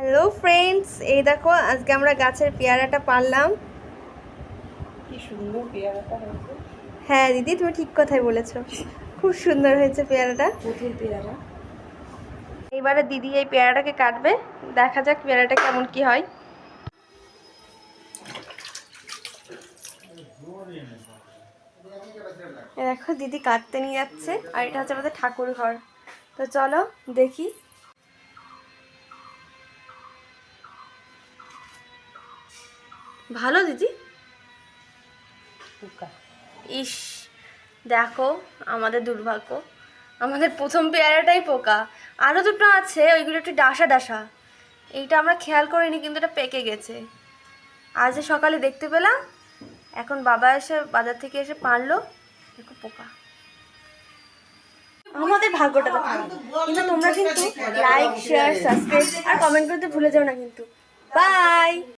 Hello friends, এই দেখো আজকে আমরা গাছের পেয়ারাটা পারলাম। কি সুন্দর পেয়ারাটা হয়েছে। হ্যাঁ দিদি, তুমি ঠিক কথাই বলেছো, খুব সুন্দর হয়েছে পেয়ারাটা। প্রথম পেয়ারা। এইবারে দিদি এই পেয়ারাটাকে কাটবে, দেখা যাক পেয়ারাটা কেমন কি হয়। দেখো দিদি কাটতে নিয়ে যাচ্ছে, আর এটা হচ্ছে আমাদের ঠাকুর ঘর। তো চলো দেখি। ভালো দিদি। ইস, দেখো আমাদের দুর্ভাগ্য, আমাদের প্রথম পেয়ারাটাই পোকা। আরও দুটো আছে, ওইগুলো একটু ডাসা ডাসা। এইটা আমরা খেয়াল করিনি, কিন্তু এটা পেকে গেছে। আজ সকালে দেখতে পেলাম, এখন বাবা এসে বাজার থেকে এসে পারলো, দেখো পোকা। আমাদের ভাগ্যটা তো খারাপ, কিন্তু তোমরা কিন্তু লাইক শেয়ার সাবস্ক্রাইব আর কমেন্ট করতে ভুলে যাও না কিন্তু। বাই।